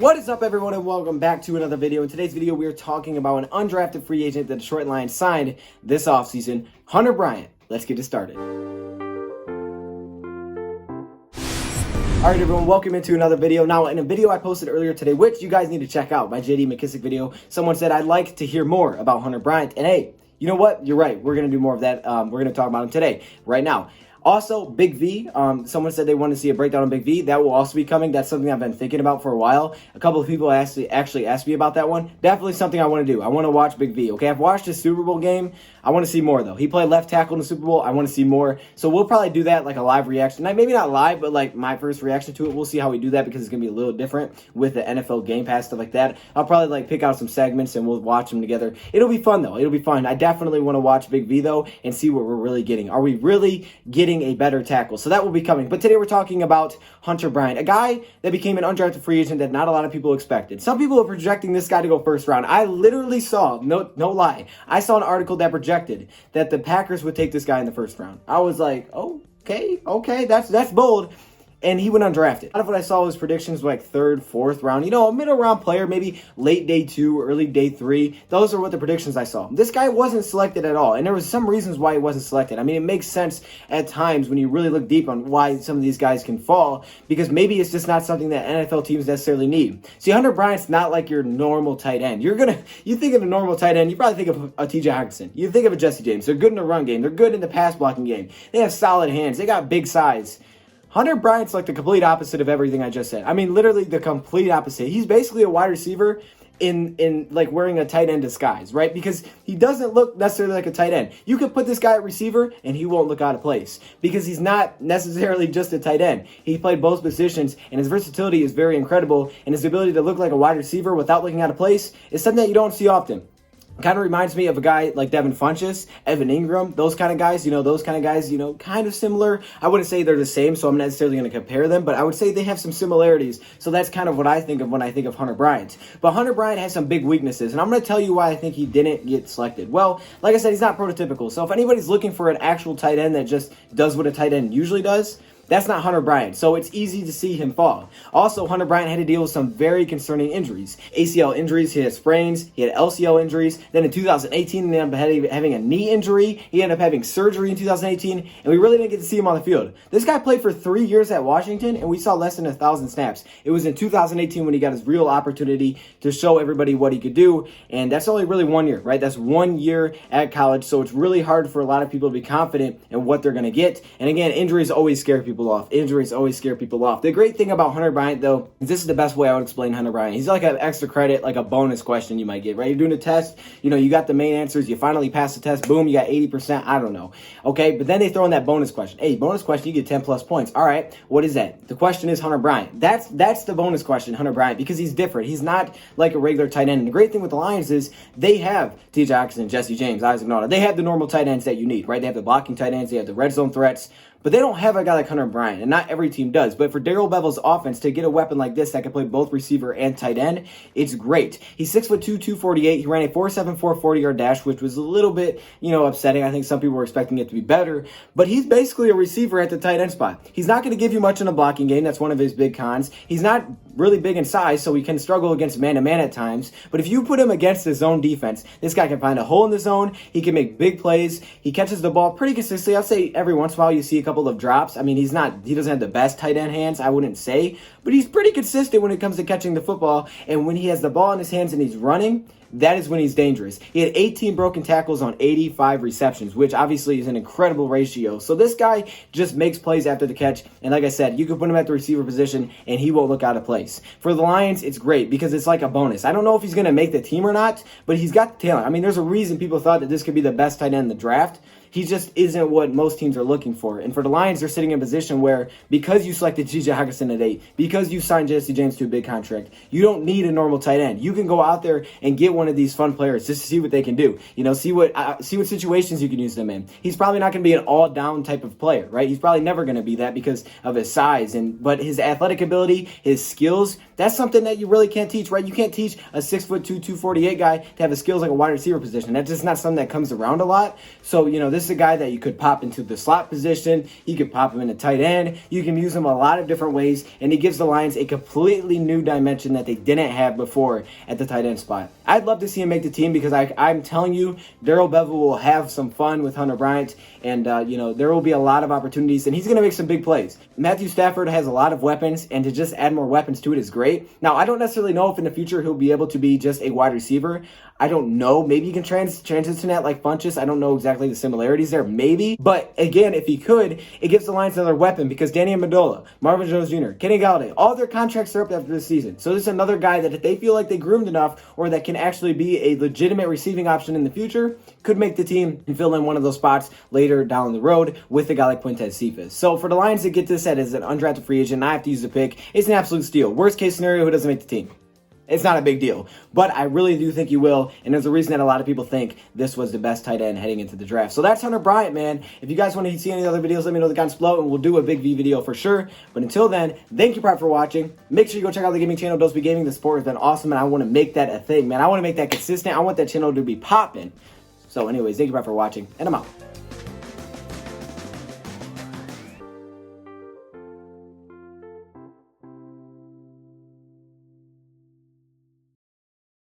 What is up, everyone, and welcome back to another video. In today's video, we are talking about an undrafted free agent that Detroit Lions signed this offseason, Hunter Bryant. Let's get it started. All right, everyone, welcome into another video. Now, in a video I posted earlier today, which you guys need to check out, my JD McKissick video, someone said, I'd like to hear more about Hunter Bryant. And hey, you know what? You're right. We're going to do more of that. We're going to talk about him today, right now. Also, Big V, someone said they want to see a breakdown on Big V. That will also be coming. That's something I've been thinking about for a while. A couple of people actually asked me about that one. Definitely something I want to do. I want to watch Big V, okay? I've watched his Super Bowl game. I want to see more, though. He played left tackle in the Super Bowl. I want to see more. So we'll probably do that, like a live reaction. Maybe not live, but like my first reaction to it. We'll see how we do that because it's going to be a little different with the NFL Game Pass, stuff like that. I'll probably like pick out some segments and we'll watch them together. It'll be fun, though. It'll be fun. I definitely want to watch Big V, though, and see what we're really getting. Are we really getting a better tackle? So that will be coming. But today we're talking about Hunter Bryant, a guy that became an undrafted free agent that not a lot of people expected. Some people are projecting this guy to go first round. I literally saw, no lie, I saw an article that projected that the Packers would take this guy in the first round. I was like, okay, that's bold. And he went undrafted. A lot of what I saw was predictions like third, fourth round. You know, a middle round player, maybe late day 2, early day 3. Those are what the predictions I saw. This guy wasn't selected at all. And there was some reasons why he wasn't selected. I mean, it makes sense at times when you really look deep on why some of these guys can fall. Because maybe it's just not something that NFL teams necessarily need. See, Hunter Bryant's not like your normal tight end. You think of a normal tight end, you probably think of a TJ Hockenson. You think of a Jesse James. They're good in the run game. They're good in the pass blocking game. They have solid hands. They got big size. Hunter Bryant's like the complete opposite of everything I just said. I mean, literally the complete opposite. He's basically a wide receiver in like wearing a tight end disguise, right? Because he doesn't look necessarily like a tight end. You could put this guy at receiver and he won't look out of place because he's not necessarily just a tight end. He played both positions and his versatility is very incredible, and his ability to look like a wide receiver without looking out of place is something that you don't see often. Kind of reminds me of a guy like Devin Funchess, Evan Ingram, those kind of guys, kind of similar. I wouldn't say they're the same, so I'm not necessarily going to compare them, but I would say they have some similarities. So that's kind of what I think of when I think of Hunter Bryant. But Hunter Bryant has some big weaknesses, and I'm going to tell you why I think he didn't get selected. Well, like I said, he's not prototypical. So if anybody's looking for an actual tight end that just does what a tight end usually does, that's not Hunter Bryant, so it's easy to see him fall. Also, Hunter Bryant had to deal with some very concerning injuries. ACL injuries, he had sprains, he had LCL injuries. Then in 2018, he ended up having a knee injury. He ended up having surgery in 2018, and we really didn't get to see him on the field. This guy played for 3 years at Washington, and we saw less than 1,000 snaps. It was in 2018 when he got his real opportunity to show everybody what he could do, and that's only really 1 year, right? That's 1 year at college, so it's really hard for a lot of people to be confident in what they're going to get. And again, injuries always scare people off. Injuries always scare people off. The great thing about Hunter Bryant, though, is this is the best way I would explain Hunter Bryant. He's like an extra credit, like a bonus question you might get, right? You're doing a test, you got the main answers, you finally pass the test, boom, you got 80%, I don't know. Okay, but then they throw in that bonus question. Hey, bonus question, you get 10 plus points. All right, what is that? The question is Hunter Bryant. That's the bonus question, Hunter Bryant, because he's different. He's not like a regular tight end. And the great thing with the Lions is they have TJ Hockenson, Jesse James, Isaac Nauta. They have the normal tight ends that you need, right? They have the blocking tight ends, they have the red zone threats, but they don't have a guy like Hunter Bryant, and not every team does. But for Darrell Bevell's offense to get a weapon like this that can play both receiver and tight end, it's great. He's 6'2", 248. He ran a 4.74 40-yard dash, which was a little bit, upsetting. I think some people were expecting it to be better. But he's basically a receiver at the tight end spot. He's not going to give you much in a blocking game. That's one of his big cons. He's not really big in size, so he can struggle against man-to-man at times. But if you put him against the zone defense, this guy can find a hole in the zone. He can make big plays. He catches the ball pretty consistently. I'd say every once in a while you see a couple of drops. I mean, he doesn't have the best tight end hands, I wouldn't say, but he's pretty consistent when it comes to catching the football. And when he has the ball in his hands and he's running, that is when he's dangerous. He had 18 broken tackles on 85 receptions, which obviously is an incredible ratio. So this guy just makes plays after the catch. And like I said, you can put him at the receiver position and he won't look out of place. For the Lions, it's great because it's like a bonus. I don't know if he's going to make the team or not, but he's got the talent. I mean, there's a reason people thought that this could be the best tight end in the draft. He just isn't what most teams are looking for. And for the Lions, they're sitting in a position where because you selected TJ Hockenson at 8, because you signed Jesse James to a big contract, you don't need a normal tight end. You can go out there and get one of these fun players just to see what they can do. See what situations you can use them in. He's probably not going to be an all-down type of player, right? He's probably never going to be that because of his size. But his athletic ability, his skills, that's something that you really can't teach, right? You can't teach a 6'2", 248 guy to have the skills like a wide receiver position. That's just not something that comes around a lot. So, this this is a guy that you could pop into the slot position. You could pop him in a tight end. You can use him a lot of different ways, and he gives the Lions a completely new dimension that they didn't have before at the tight end spot. I'd love to see him make the team because I'm telling you, Darrell Bevell will have some fun with Hunter Bryant, and there will be a lot of opportunities, and he's going to make some big plays. Matthew Stafford has a lot of weapons, and to just add more weapons to it is great. Now, I don't necessarily know if in the future he'll be able to be just a wide receiver. I don't know. Maybe he can transition that like Funchess. I don't know exactly the similarities there. Maybe. But again, if he could, it gives the Lions another weapon because Danny Amendola, Marvin Jones Jr., Kenny Galladay, all their contracts are up after this season. So this is another guy that if they feel like they groomed enough or that can actually be a legitimate receiving option in the future, could make the team and fill in one of those spots later down the road with a guy like Quintez Cephas. So for the Lions to get this set as an undrafted free agent, I have to use a pick. It's an absolute steal. Worst case scenario, who doesn't make the team? It's not a big deal, but I really do think you will, and there's a reason that a lot of people think this was the best tight end heading into the draft. So that's Hunter Bryant, man. If you guys want to see any other videos, let me know in the comments below, and we'll do a big V video for sure. But until then, thank you, Bryant, for watching. Make sure you go check out the gaming channel, DoseOfDion Gaming. The sport has been awesome, and I want to make that a thing, man. I want to make that consistent. I want that channel to be popping. So anyways, thank you, Bryant, for watching, and I'm out.